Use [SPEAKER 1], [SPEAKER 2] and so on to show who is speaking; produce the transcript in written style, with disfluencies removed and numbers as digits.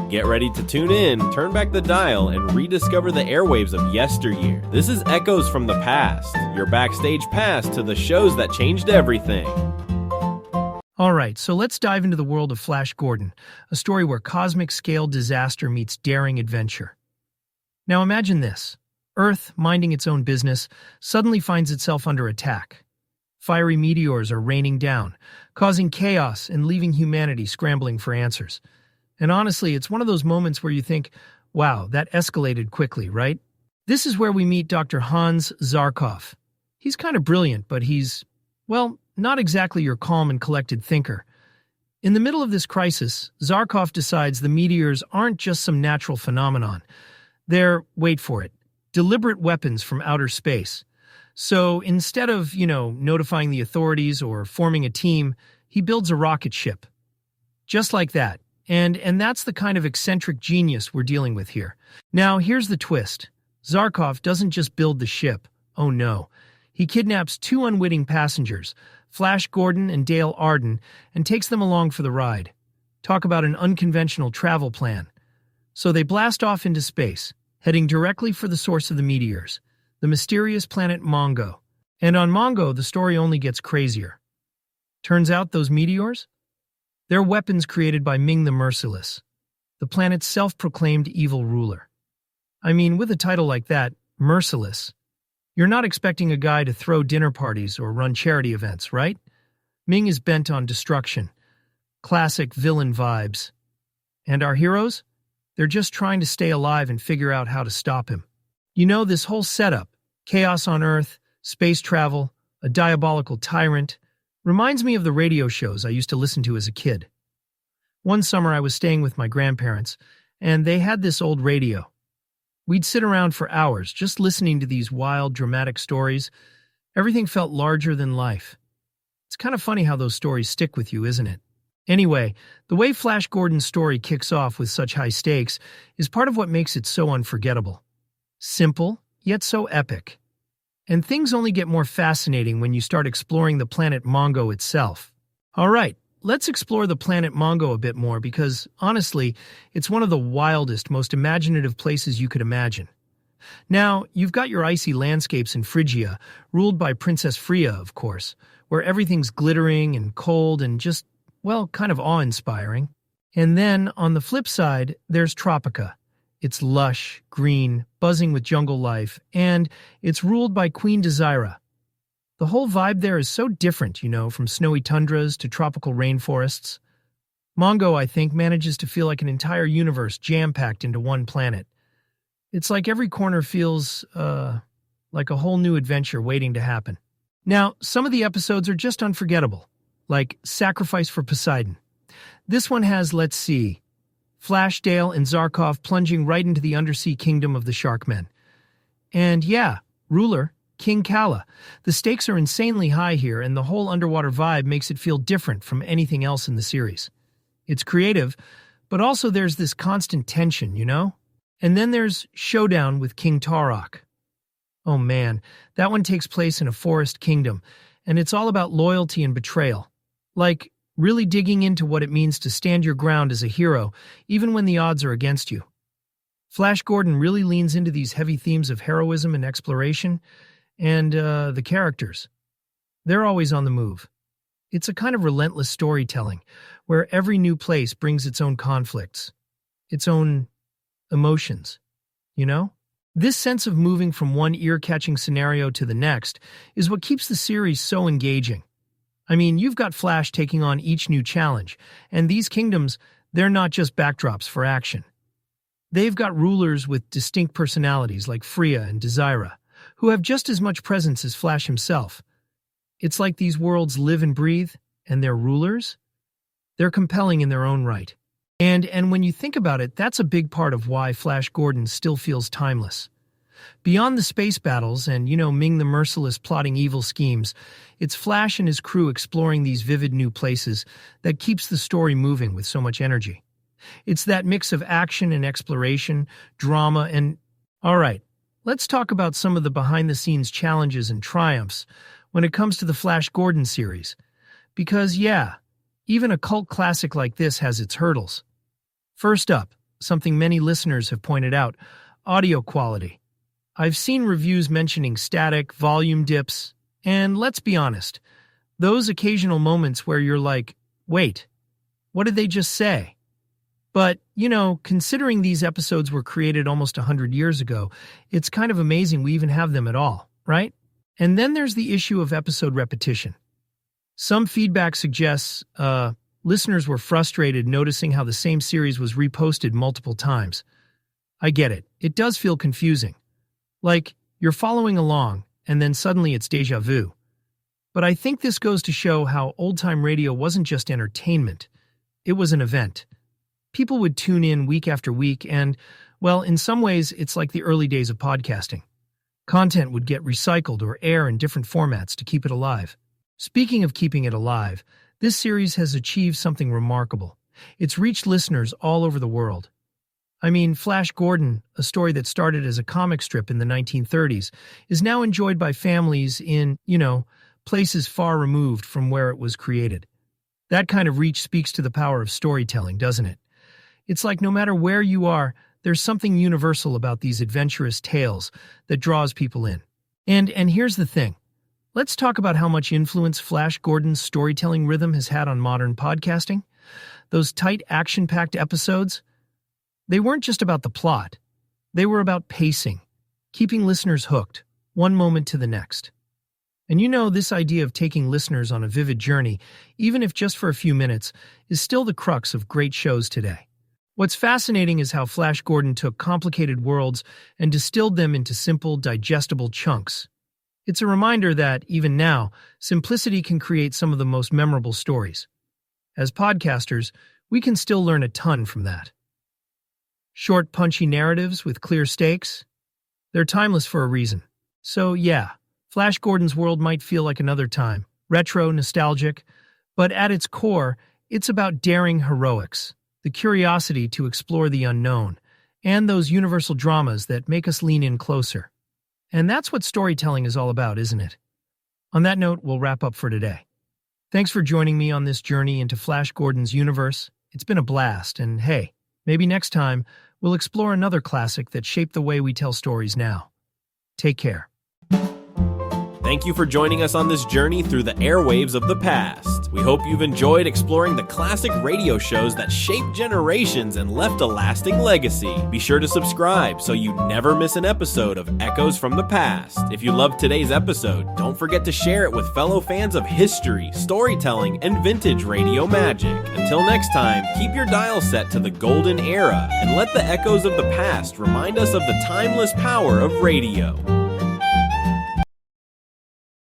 [SPEAKER 1] Get ready to tune in, turn back the dial, and rediscover the airwaves of yesteryear. This is Echoes from the Past, your backstage pass to the shows that changed everything.
[SPEAKER 2] All right, so let's dive into the world of Flash Gordon, a story where cosmic-scale disaster meets daring adventure. Now imagine this. Earth, minding its own business, suddenly finds itself under attack. Fiery meteors are raining down, causing chaos and leaving humanity scrambling for answers. And honestly, it's one of those moments where you think, wow, that escalated quickly, right? This is where we meet Dr. Hans Zarkov. He's kind of brilliant, but he's, well, not exactly your calm and collected thinker. In the middle of this crisis, Zarkov decides the meteors aren't just some natural phenomenon. They're, wait for it, deliberate weapons from outer space. So instead of, notifying the authorities or forming a team, he builds a rocket ship. Just like that. And that's the kind of eccentric genius we're dealing with here. Now, here's the twist. Zarkov doesn't just build the ship. Oh no. He kidnaps two unwitting passengers, Flash Gordon and Dale Arden, and takes them along for the ride. Talk about an unconventional travel plan. So they blast off into space, heading directly for the source of the meteors, the mysterious planet Mongo. And on Mongo, the story only gets crazier. Turns out those meteors? They're weapons created by Ming the Merciless, the planet's self-proclaimed evil ruler. I mean, with a title like that, Merciless, you're not expecting a guy to throw dinner parties or run charity events, right? Ming is bent on destruction. Classic villain vibes. And our heroes? They're just trying to stay alive and figure out how to stop him. This whole setup, chaos on Earth, space travel, a diabolical tyrant, reminds me of the radio shows I used to listen to as a kid. One summer I was staying with my grandparents, and they had this old radio. We'd sit around for hours just listening to these wild, dramatic stories. Everything felt larger than life. It's kind of funny how those stories stick with you, isn't it? Anyway, the way Flash Gordon's story kicks off with such high stakes is part of what makes it so unforgettable. Simple, yet so epic. And things only get more fascinating when you start exploring the planet Mongo itself. All right, let's explore the planet Mongo a bit more because, honestly, it's one of the wildest, most imaginative places you could imagine. Now, you've got your icy landscapes in Phrygia, ruled by Princess Freya, of course, where everything's glittering and cold and just, well, kind of awe-inspiring. And then, on the flip side, there's Tropica. It's lush, green, buzzing with jungle life, and it's ruled by Queen Desira. The whole vibe there is so different, from snowy tundras to tropical rainforests. Mongo, I think, manages to feel like an entire universe jam-packed into one planet. It's like every corner feels, like a whole new adventure waiting to happen. Now, some of the episodes are just unforgettable, like Sacrifice for Poseidon. This one has, let's see, Flash, Dale, and Zarkov plunging right into the undersea kingdom of the Sharkmen. And yeah, ruler, King Kala. The stakes are insanely high here, and the whole underwater vibe makes it feel different from anything else in the series. It's creative, but also there's this constant tension, And then there's Showdown with King Tarok. Oh man, that one takes place in a forest kingdom, and it's all about loyalty and betrayal. Like, really digging into what it means to stand your ground as a hero, even when the odds are against you. Flash Gordon really leans into these heavy themes of heroism and exploration, and the characters. They're always on the move. It's a kind of relentless storytelling, where every new place brings its own conflicts, its own emotions, This sense of moving from one ear-catching scenario to the next is what keeps the series so engaging. I mean, you've got Flash taking on each new challenge, and these kingdoms, they're not just backdrops for action. They've got rulers with distinct personalities like Freya and Desira, who have just as much presence as Flash himself. It's like these worlds live and breathe, and their rulers? They're compelling in their own right. And when you think about it, that's a big part of why Flash Gordon still feels timeless. Beyond the space battles and, Ming the Merciless plotting evil schemes, it's Flash and his crew exploring these vivid new places that keeps the story moving with so much energy. It's that mix of action and exploration, drama, and... All right, let's talk about some of the behind-the-scenes challenges and triumphs when it comes to the Flash Gordon series. Because, yeah, even a cult classic like this has its hurdles. First up, something many listeners have pointed out: audio quality. I've seen reviews mentioning static, volume dips, and let's be honest, those occasional moments where you're like, wait, what did they just say? But, considering these episodes were created almost 100 years ago, it's kind of amazing we even have them at all, right? And then there's the issue of episode repetition. Some feedback suggests listeners were frustrated noticing how the same series was reposted multiple times. I get it. It does feel confusing. Like, you're following along, and then suddenly it's déjà vu. But I think this goes to show how old-time radio wasn't just entertainment. It was an event. People would tune in week after week, and, well, in some ways, it's like the early days of podcasting. Content would get recycled or air in different formats to keep it alive. Speaking of keeping it alive, this series has achieved something remarkable. It's reached listeners all over the world. I mean, Flash Gordon, a story that started as a comic strip in the 1930s, is now enjoyed by families in, places far removed from where it was created. That kind of reach speaks to the power of storytelling, doesn't it? It's like no matter where you are, there's something universal about these adventurous tales that draws people in. And here's the thing. Let's talk about how much influence Flash Gordon's storytelling rhythm has had on modern podcasting. Those tight, action-packed episodes, they weren't just about the plot. They were about pacing, keeping listeners hooked, one moment to the next. And this idea of taking listeners on a vivid journey, even if just for a few minutes, is still the crux of great shows today. What's fascinating is how Flash Gordon took complicated worlds and distilled them into simple, digestible chunks. It's a reminder that, even now, simplicity can create some of the most memorable stories. As podcasters, we can still learn a ton from that. Short, punchy narratives with clear stakes? They're timeless for a reason. So, yeah, Flash Gordon's world might feel like another time, retro, nostalgic, but at its core, it's about daring heroics, the curiosity to explore the unknown, and those universal dramas that make us lean in closer. And that's what storytelling is all about, isn't it? On that note, we'll wrap up for today. Thanks for joining me on this journey into Flash Gordon's universe. It's been a blast, and hey, maybe next time we'll explore another classic that shaped the way we tell stories now. Take care.
[SPEAKER 1] Thank you for joining us on this journey through the airwaves of the past. We hope you've enjoyed exploring the classic radio shows that shaped generations and left a lasting legacy. Be sure to subscribe so you never miss an episode of Echoes from the Past. If you loved today's episode, don't forget to share it with fellow fans of history, storytelling, and vintage radio magic. Until next time, keep your dial set to the golden era and let the echoes of the past remind us of the timeless power of radio.